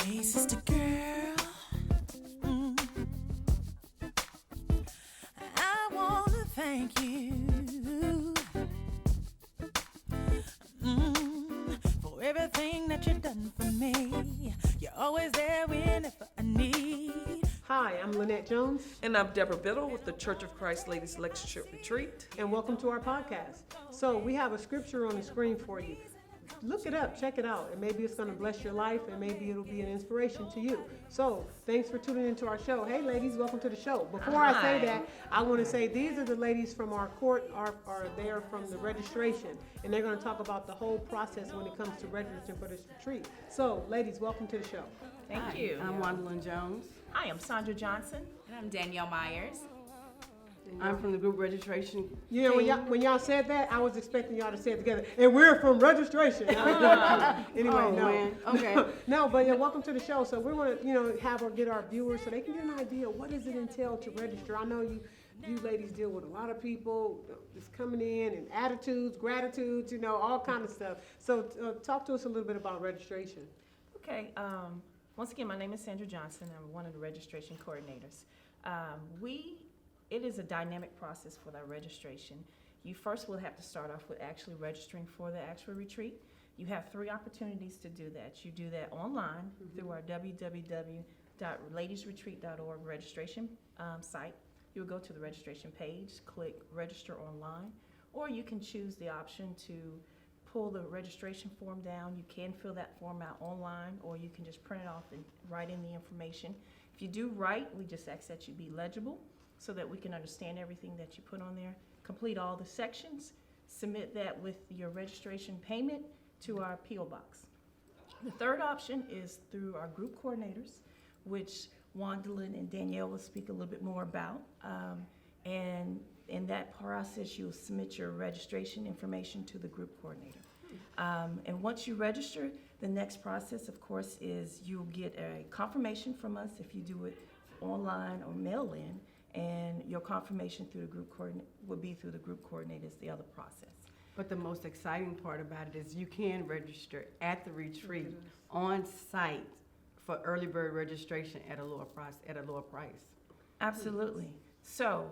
Hey, sister girl, I want to thank you for everything that you've done for me. You're always there whenever I need. Hi, I'm Lynette Jones. And I'm Deborah Biddle with the Church of Christ Ladies Lectureship Retreat. And welcome to our podcast. So we have a scripture on the screen for you. Look it up, check it out, and maybe it's going to bless your life, and maybe it'll be an inspiration to you. So thanks for tuning into our show. Hey ladies, welcome to the show. Before I say that, I want to say these are the ladies from our court, are there from the registration, and they're going to talk about the whole process when it comes to registering for this retreat. So ladies, welcome to the show. Thank you. I'm Wandalyn Jones. Hi, I'm Sandra Johnson. And I'm Danielle Meyers. I'm from the group registration. You know, when y'all said that, I was expecting y'all to say it together. And we're from registration. Anyway, Oh, no. man. Okay. No, but yeah, welcome to the show. So we want to, get our viewers so they can get an idea. What does it entail to register? I know you ladies deal with a lot of people just coming in and attitudes, gratitudes, all kind of stuff. So talk to us a little bit about registration. Okay. Once again, my name is Sandra Johnson. I'm one of the registration coordinators. It is a dynamic process for that registration. You first will have to start off with actually registering for the actual retreat. You have 3 opportunities to do that. You do that online through our www.ladiesretreat.org registration site. You'll go to the registration page, click register online, or you can choose the option to pull the registration form down. You can fill that form out online, or you can just print it off and write in the information. If you do write, we just ask that you be legible so that we can understand everything that you put on there. Complete all the sections, submit that with your registration payment to our P.O. Box. The third option is through our group coordinators, which Wandalyn and Danielle will speak a little bit more about. And in that process, you'll submit your registration information to the group coordinator. And once you register, the next process, of course, is you'll get a confirmation from us if you do it online or mail in, and your confirmation through the group coordinator would be through the group coordinators, the other process. But the most exciting part about it is you can register at the retreat on site for early bird registration at a lower price. Absolutely. So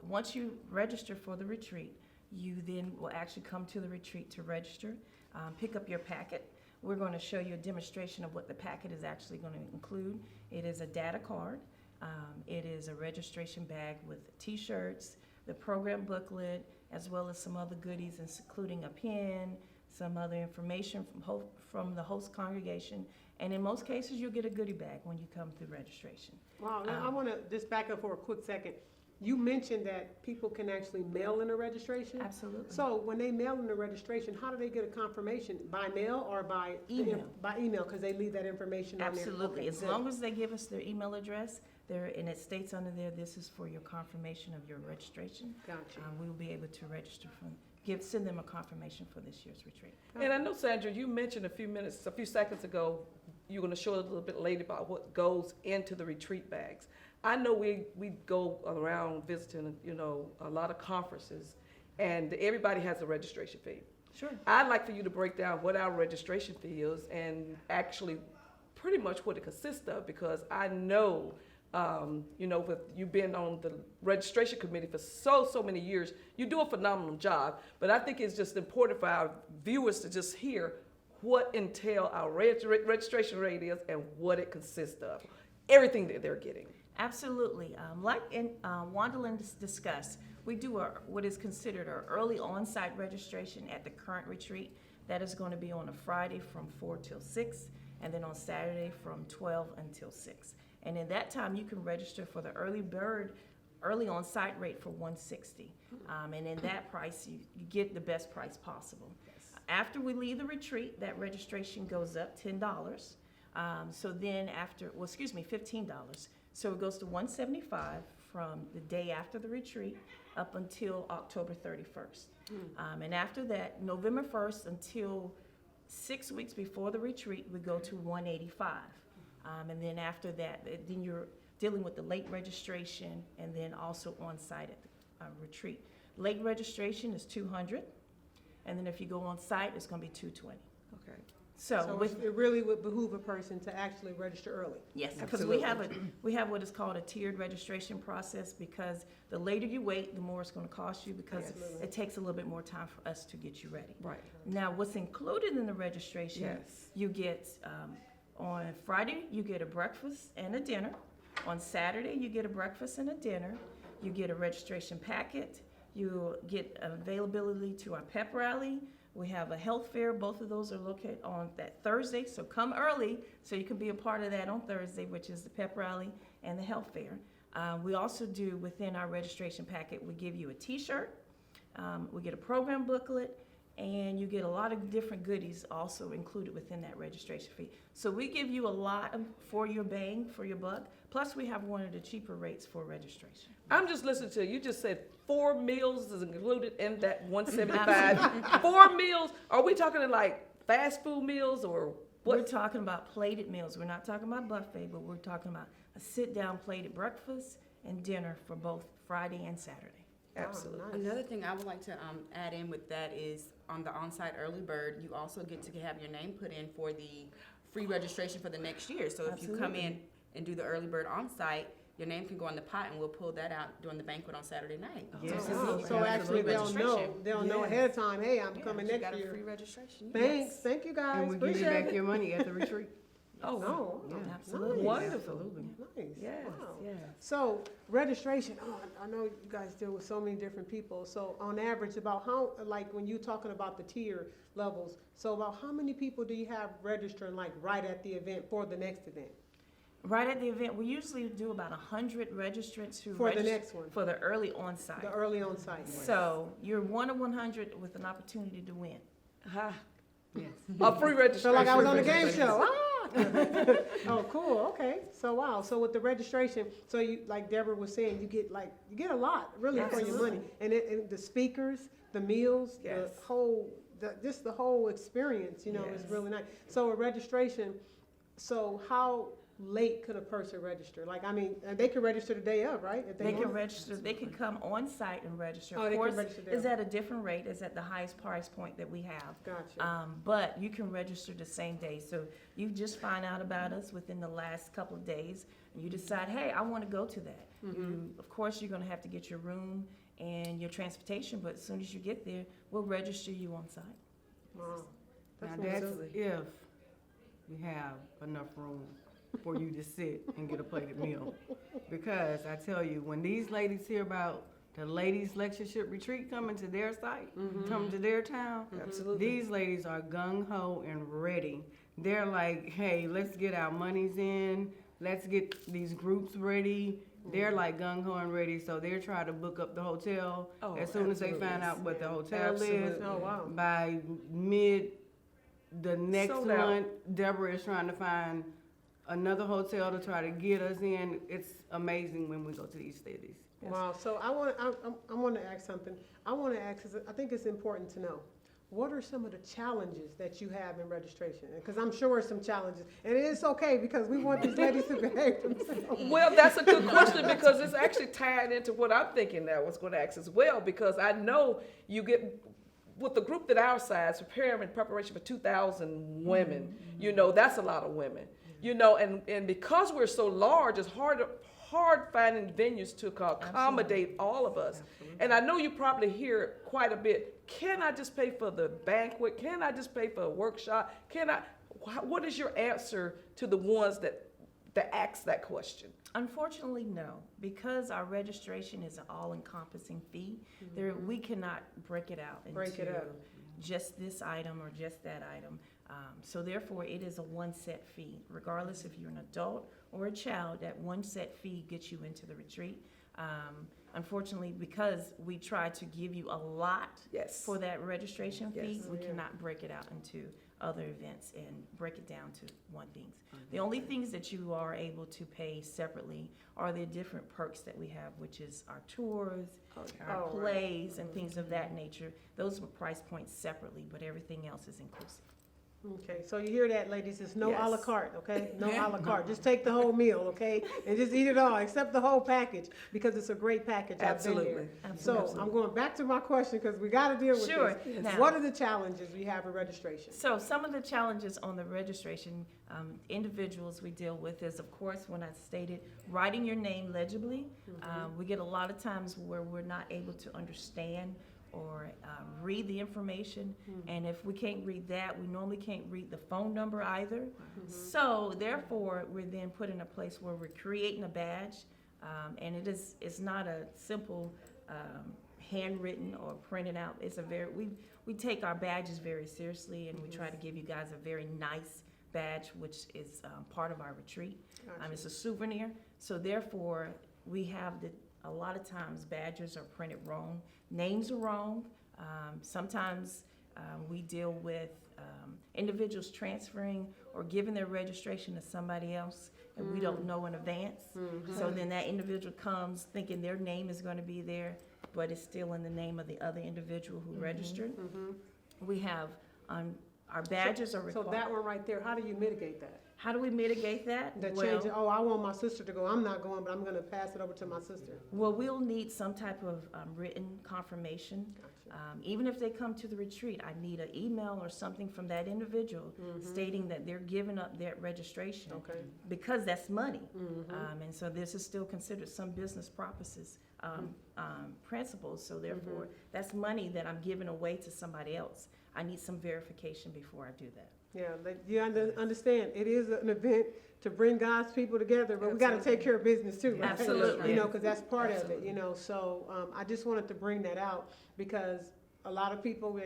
once you register for the retreat, you then will actually come to the retreat to register, pick up your packet. We're going to show you a demonstration of what the packet is actually going to include. It is a data card. It is a registration bag with t-shirts, the program booklet, as well as some other goodies, including a pen, some other information from the host congregation, and in most cases, you'll get a goodie bag when you come through registration. Wow, now I want to just back up for a quick second. You mentioned that people can actually mail in a registration. Absolutely. So when they mail in the registration, how do they get a confirmation? By mail or by email? By email, because they leave that information on there. Absolutely. Okay, As good. long as they give us their email address, and it states under there, this is for your confirmation of your registration. Gotcha. We will be able to register send them a confirmation for this year's retreat. And I know, Sandra, you mentioned a few seconds ago, you're going to show a little bit later about what goes into the retreat bags. I know we go around visiting, a lot of conferences, and everybody has a registration fee. Sure. I'd like for you to break down what our registration fee is and actually pretty much what it consists of, because I know, with you being on the registration committee for so many years, you do a phenomenal job. But I think it's just important for our viewers to just hear what entail our registration rate is and what it consists of, everything that they're getting. Absolutely. Like Wandalyn discussed, we do what is considered our early on-site registration at the current retreat. That is going to be on a Friday from 4 till 6, and then on Saturday from 12 until 6. And in that time, you can register for the early on-site rate for $160. And in that price, you get the best price possible. Yes. After we leave the retreat, that registration goes up $10. So then $15. So it goes to $175 from the day after the retreat up until October 31st. And after that, November 1st until 6 weeks before the retreat, we go to $185. And then after that, then you're dealing with the late registration and then also on site at the retreat. Late registration is $200, and then if you go on site, it's going to be $220. Okay. So with, it really would behoove a person to actually register early. yes, because we have what is called a tiered registration process, because the later you wait, the more it's gonna cost you, because Absolutely. it takes a little bit more time for us to get you ready. Right. Now, what's included in the registration, Yes. you get, on Friday, you get a breakfast and a dinner. On Saturday, you get a breakfast and a dinner. You get a registration packet. You get availability to our pep rally. We have a health fair. Both of those are located on that Thursday, so come early so you can be a part of that on Thursday, which is the pep rally and the health fair. We also do, within our registration packet, we give you a T-shirt, we get a program booklet, and you get a lot of different goodies also included within that registration fee. So we give you a lot for your bang, for your buck, plus we have one of the cheaper rates for registration. I'm just listening to you. You just said 4 meals is included in that 175. 4 meals. Are we talking like fast food meals or what? We're talking about plated meals. We're not talking about buffet, but we're talking about a sit-down plated breakfast and dinner for both Friday and Saturday. Absolutely. Nice. Another thing I would like to add in with that is on the on-site early bird, you also get to have your name put in for the free registration for the next year. So if you come in and do the early bird on-site, your name can go in the pot, and we'll pull that out during the banquet on Saturday night. Yes. Oh, wow. So Yeah. actually they'll know, Registration. ahead of time, hey, I'm coming You next got a year. free registration. Thanks, thank you guys, And we give you appreciate back it. your money at the retreat. Oh, Oh, Yeah. Absolutely. wonderful. Absolutely. nice. Yes, Wow. yes. So registration, I know you guys deal with so many different people. So on average, about how, like when you're talking about the tier levels, so about how many people do you have registering like right at the event for the next event? Right at the event, we usually do about 100 registrants who For the register next one, for the early on-site. the early on site. So you're 1 of 100 with an opportunity to win. Ha. Yes. A free registration. So like I was on the game Registration. show. Oh, cool. Okay. So wow. So with the registration, so you like Deborah was saying, you get a lot really for your money, and the speakers, the meals, Yes. just the whole experience. You know, is Yes. really nice. So a registration. So how late could a person register? Like I mean, they can register the day of, right? If They can want. register, they can come on-site and register. Oh, Of they can course, register there. it's at a different rate, it's at the highest price point that we have. Gotcha. But you can register the same day. So you just find out about us within the last couple of days, and you decide, hey, I want to go to that. Of course, you're going to have to get your room and your transportation, but as soon as you get there, we'll register you on site. Wow. Now That's that's wonderful. if we have enough room for you to sit and get a plated meal. Because I tell you, when these ladies hear about the ladies' lectureship retreat coming to their site, coming to their town, Absolutely. these ladies are gung-ho and ready. They're like, hey, let's get our monies in, let's get these groups ready. They're like gung-ho and ready, so they're trying to book up the hotel Oh, as soon as they absolutely. find out what the hotel is. Absolutely. Oh wow. By mid the next Sold out. month, Deborah is trying to find another hotel to try to get us in. It's amazing when we go to these cities. Wow. So I want to ask something. I want to ask, 'cause I think it's important to know. What are some of the challenges that you have in registration? Because I'm sure some challenges, and it's okay because we want these ladies to behave themselves. Well, that's a good question because it's actually tied into what I'm thinking that I was going to ask as well, because I know you get, with the group that our size, preparing in preparation for 2,000 women, you know, that's a lot of women. You know, and because we're so large, it's hard finding venues to accommodate all of us. And I know you probably hear it quite a bit. Can I just pay for the banquet? Can I just pay for a workshop? What is your answer to the ones that ask that question? Unfortunately, no, because our registration is an all-encompassing fee. We cannot break it out Break it into up. just this item or just that item. So therefore, it is a one set fee, regardless if you're an adult or a child. That one set fee gets you into the retreat. Unfortunately, because we try to give you a lot Yes. for that registration fee, Yes. we cannot break it out into other events and break it down to one thing. The only things that you are able to pay separately are the different perks that we have, which is our tours, our Oh, right. plays, and things of that nature. Those are price points separately, but everything else is inclusive. Okay, so you hear that, ladies, it's no a la Yes. carte, okay? No a la carte, just take the whole meal, okay? And just eat it all, except the whole package, because it's a great package, I've been there. Absolutely. So, I'm going back to my question, because we gotta deal with Sure. this. Now- What are the challenges we have with registration? So some of the challenges on the registration, individuals we deal with is, of course, when I stated, writing your name legibly. We get a lot of times where we're not able to understand or read the information. And if we can't read that, we normally can't read the phone number either. So therefore, we're then put in a place where we're creating a badge. And it's not a simple handwritten or printed out. It's a we take our badges very seriously, and we try to give you guys a very nice badge, which is part of our retreat. Gotcha. It's a souvenir, so therefore, we have a lot of times badges are printed wrong, names are wrong. Sometimes we deal with individuals transferring or giving their registration to somebody else, and we don't know in advance. So then that individual comes thinking their name is going to be there, but it's still in the name of the other individual who registered. We have, our badges are So required. that one right there, how do you mitigate that? How do we mitigate that? That Well- change, oh, I want my sister to go, I'm not going, but I'm gonna pass it over to my sister. Well, we'll need some type of written confirmation. Gotcha. Even if they come to the retreat, I need an email or something from that individual stating that they're giving up their registration. Okay. Because that's money. And so this is still considered some business purposes, principles. So therefore, that's money that I'm giving away to somebody else. I need some verification before I do that. Yeah, you understand, it is an event to bring God's people together, but we gotta take care of business too, right? Absolutely. You know, cause that's part of it, you know, so, I just wanted to bring that out, because a lot of people,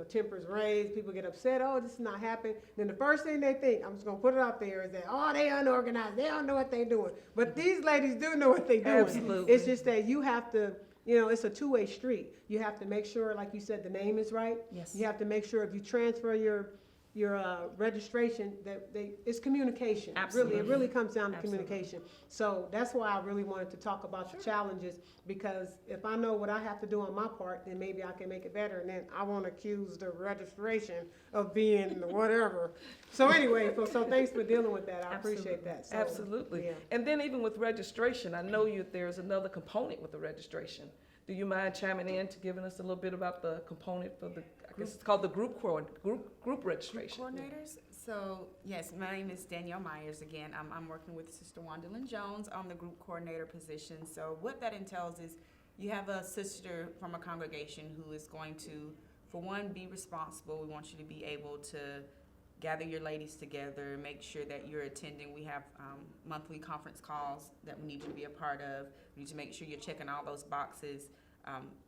tempers raised, people get upset, oh, this is not happening. Then the first thing they think, I'm just gonna put it out there, is that, oh, they unorganized, they don't know what they doing. But these ladies do know what they doing. Absolutely. It's just that you have to, it's a two-way street. You have to make sure, like you said, the name is right. Yes. You have to make sure if you transfer your registration, that it's communication. Absolutely. It really comes down to Absolutely. communication. So that's why I really wanted to talk about the challenges, because if I know what I have to do on my part, then maybe I can make it better, and then I won't accuse the registration of being whatever. So anyway, so thanks for dealing with that. I appreciate that. So, Absolutely. yeah. And then even with registration, I know there's another component with the registration. Do you mind chiming in to giving us a little bit about the component for I guess it's called the group registration? Coordinators. So yes, my name is Danielle Meyers again. I'm working with Sister Wandalyn Jones on the group coordinator position. So what that entails is you have a sister from a congregation who is going to, for one, be responsible. We want you to be able to gather your ladies together, make sure that you're attending. We have monthly conference calls that we need you to be a part of. We need to make sure you're checking all those boxes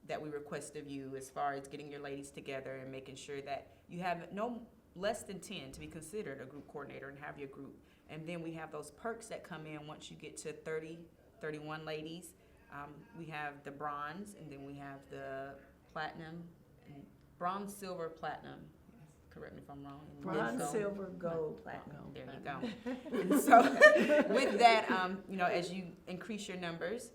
that we request of you as far as getting your ladies together and making sure that you have no less than 10 to be considered a group coordinator and have your group. And then we have those perks that come in once you get to 30, 31 ladies. We have the bronze, and then we have the platinum, and bronze, silver, platinum. Correct me if I'm wrong. And then Bronze, so- silver, gold, platinum. There you go. And so with that, as you increase your numbers,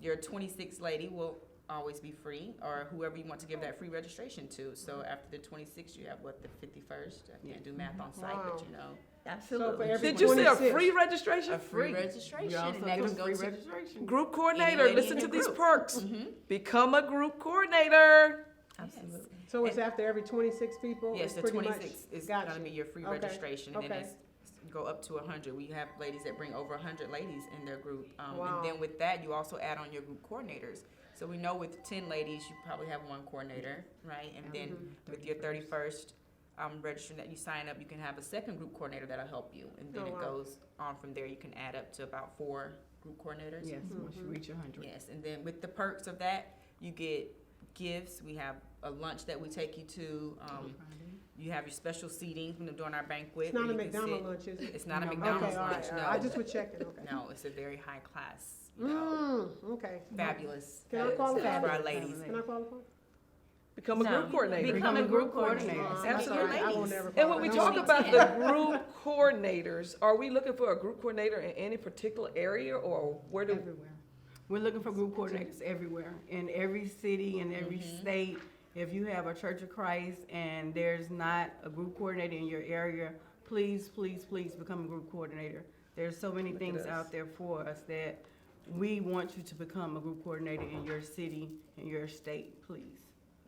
your 26 lady will always be free, or whoever you want to give that free registration to. So after the 26, you have the 51st? I can't do math on site, but Absolutely. So for every Did you say a 26. free registration? a free registration. You also And that get can a go free to registration. Group coordinator, lady listen in to the these group. perks. Mhm. Become a group coordinator. Absolutely. So it's after every 26 people? Yes, It's the pretty much- 26 is Gotcha. gonna be your free Okay, registration, and then okay. it's go up to 100. We have ladies that bring over 100 ladies in their group. Wow. And then with that, you also add on your group coordinators. So we know with 10 ladies, you probably have one coordinator, right? And then with your 31st registration that you sign up, you can have a second group coordinator that'll help you. And then Oh, it wow. goes on from there. You can add up to about 4 group coordinators. Yes, once you reach 100. Yes, and then with the perks of that, you get gifts. We have a lunch that we take you to. You have your special seating when we're doing our banquet. It's not where a you can McDonald's sit. lunch, is it? It's not a No. McDonald's Okay, all lunch, right, no. all right. I just was checking, okay. No, it's a very high class, Okay. fabulous. Can I fabulous qualify? for our ladies. Can I qualify? Become a No. group coordinator. Become a group coordinator. That's all right. I will ladies. never And when we qualify. talk about the group coordinators, are we looking for a group coordinator in any particular area, or where do? Everywhere. We're looking for group coordinators everywhere, in every city, in every state, If you have a Church of Christ and there's not a group coordinator in your area, please, please, please become a group coordinator. There's so many things out there for us that we want you to become a group coordinator in your city, in your state, please.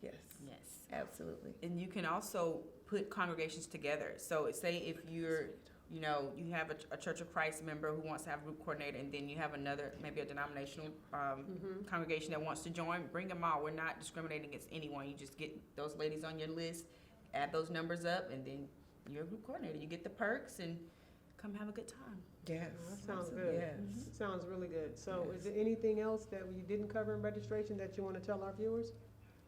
Yes. Yes. Absolutely. And you can also put congregations together. So say if you're, you know, you have a Church of Christ member who wants to have a group coordinator, and then you have another, maybe a denominational congregation that wants to join, bring them all. We're not discriminating against anyone. You just get those ladies on your list, add those numbers up, and then you're a group coordinator. You get the perks and come have a good time. Yes. That sounds good. Yes. It sounds really good. So Yes. is there anything else that we didn't cover in registration that you want to tell our viewers? Do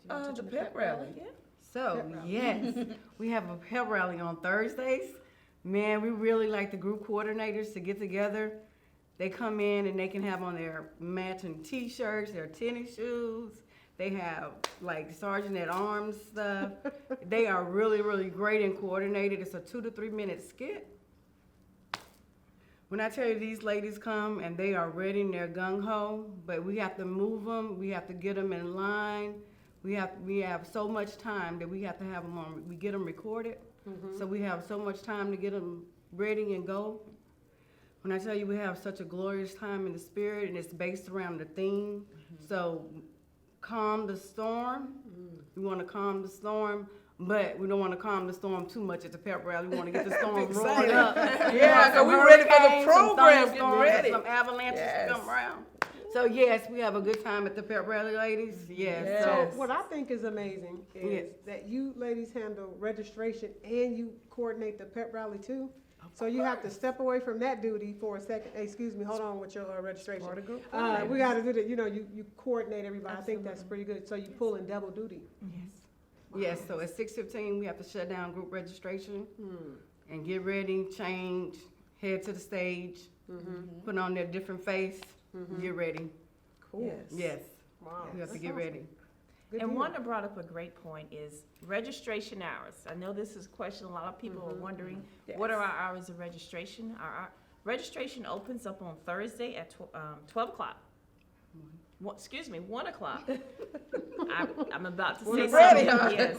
you want to touch The on pep rally. Yeah. So, Pep rally. yes, we have a pep rally on Thursdays. Man, we really like the group coordinators to get together. They come in and they can have on their matching t-shirts, their tennis shoes. They have like Sergeant at Arms stuff. They are really, really great and coordinated. It's a 2 to 3 minute skit. When I tell you these ladies come and they are ready and they're gung-ho, but we have to move them, we have to get them in line. We have so much time that we have to have them on, we get them recorded. So we have so much time to get them ready and go. When I tell you we have such a glorious time in the spirit, and it's based around the theme. So calm the storm. We want to calm the storm, but we don't want to calm the storm too much at the pep rally. We want to get the storm roaring up. Yeah, so we're ready for the program. Get ready. Some avalanches Yes. to come around. So yes, we have a good time at the pep rally, ladies. Yes. Yes. So So what I think is amazing is Yes. that you ladies handle registration and you coordinate the pep rally too. So you have to step away from that duty for a second. Hey, excuse me, hold on with your registration. Part of group We coordinators. got to do that. You know, you coordinate everybody. I think that's pretty good. So you pull in double duty. yes, so at 6:15 we have to shut down group registration and get ready, change, head to the stage, put on their different face, get ready. Cool. Yes. Yes, Wow. we have to That's get awesome. ready. Good And deal. Wanda brought up a great point is registration hours. I know this is a question a lot of people are wondering, what are our hours of registration? Our registration opens up on Thursday at 12 o'clock. Excuse me, 1 o'clock. I'm about to say Ready, something. huh? Yes.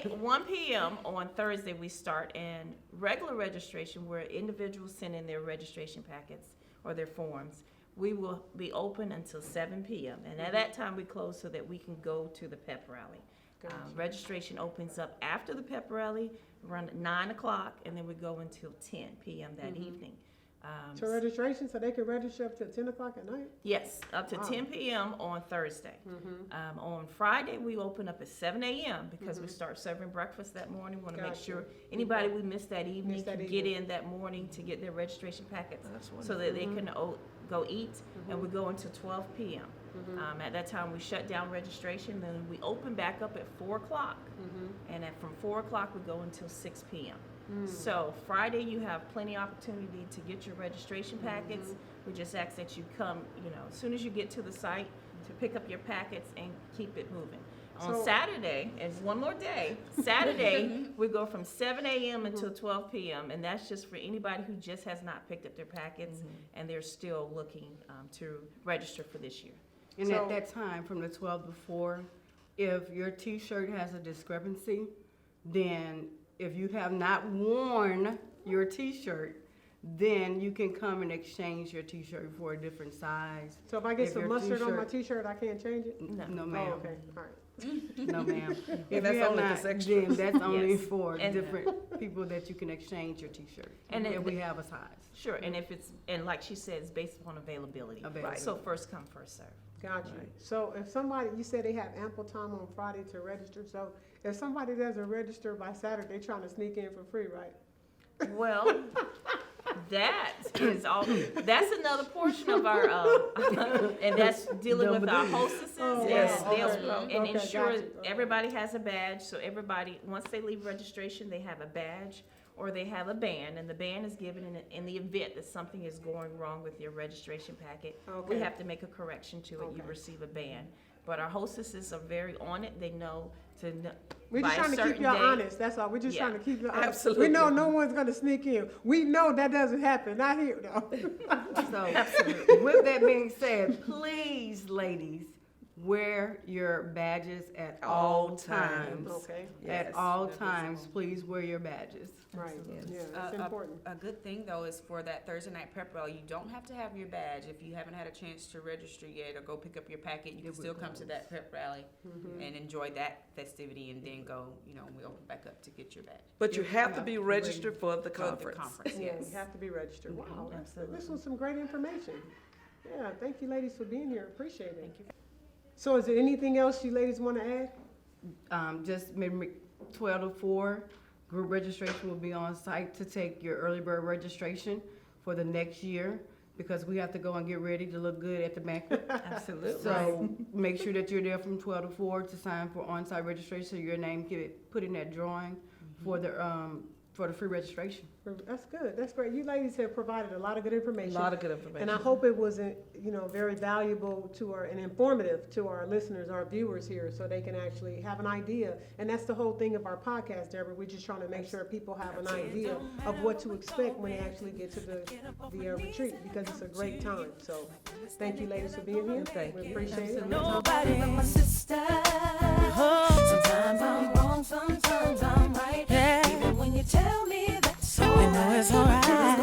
1 p.m. on Thursday we start, and regular registration where individuals send in their registration packets or their forms, we will be open until 7 p.m. And at that time, we close so that we can go to the pep rally. Registration opens up after the pep rally, around 9 o'clock, and then we go until 10 p.m. that evening. So registration, so they can register up till 10 o'clock at night? Yes, up to 10 p.m. on Thursday. On Friday, we open up at 7 a.m. because we start serving breakfast that morning. We want to make Gotcha. sure anybody we missed that evening Missed that can get evening. in that morning to get their registration packets That's so that they can go eat, and we go until 12 p.m. At that time, we shut down registration, then we open back up at 4 o'clock. And from 4 o'clock, we go until 6 p.m. So Friday, you have plenty of opportunity to get your registration packets. We just ask that you come, as soon as you get to the site, to pick up your packets and keep it moving. On So- Saturday, it's one more day, Saturday, we go from 7 a.m. until 12 p.m. And that's just for anybody who just has not picked up their packets and they're still looking to register for this year. And So- at that time, from the 12 to 4, if your t-shirt has a discrepancy, then if you have not worn your t-shirt, then you can come and exchange your t-shirt for a different size. So if I get If some your mustard on my t-shirt- t-shirt, I can't change it? No, Oh, ma'am. okay, all right. No, ma'am. If that's you have only not, this extra. then that's only Yes. for And- different people that you can exchange your t-shirt. And if it- we have a size. Sure, and and like she said, it's based upon availability. Availability. So first come, first serve. Got you. So if somebody, you said they have ample time on Friday to register, so if somebody doesn't register by Saturday, they're trying to sneak in for free, right? Well, that's another portion of our, and that's dealing with our hostesses. Oh, Yes, wow, yes, okay. ma'am. And Okay, ensure got you. Okay. everybody has a badge, so everybody, once they leave registration, they have a badge or they have a band, and the band is given in the event that something is going wrong with your registration packet. We Okay. have to make a correction to it, you Okay. receive a band. But our hostesses are very on it, they know We're by just a trying to keep certain y'all day- honest, that's all. We're just Yeah. trying to keep you honest. Absolutely. We know no one's gonna sneak in. We know that doesn't happen, not here though. So, with that being said, please, ladies, wear your badges at All all times. times. Okay, Yes. At all times, please wear your badges. right, Yes. yeah, that's important. A good thing though is for that Thursday night prep rally, you don't have to have your badge. If you haven't had a chance to register yet or go pick up your packet, you can still come to that prep rally and enjoy that festivity and then go, we open back up to get your badge. But you have to Yeah. be registered for the For the conference. conference, Yeah, yes. you have to be registered. Wow, Absolutely. this was some great information. Yeah, thank you ladies for being here, appreciate it. Thank you. So is there anything else you ladies want to add? Just maybe 12 to 4, group registration will be on site to take your early bird registration for the next year, because we have to go and get ready to look good at the banquet. Absolutely. So make sure that you're there from 12 to 4 to sign for on-site registration, so your name get put in that drawing for the free registration. That's good, that's great. You ladies have provided a lot of good A information. lot of good information. And I hope it was, very valuable and informative to our listeners, our viewers here, so they can actually have an idea. And that's the whole thing of our podcast, Deborah. We're just trying to make sure people have an idea of what to expect when they actually get to the retreat, because it's a great time. So thank you ladies for being here. Thank We you. appreciate it. Nobody but my sister. Sometimes I'm wrong, sometimes I'm right. Even when you tell me that, so you know it's alright.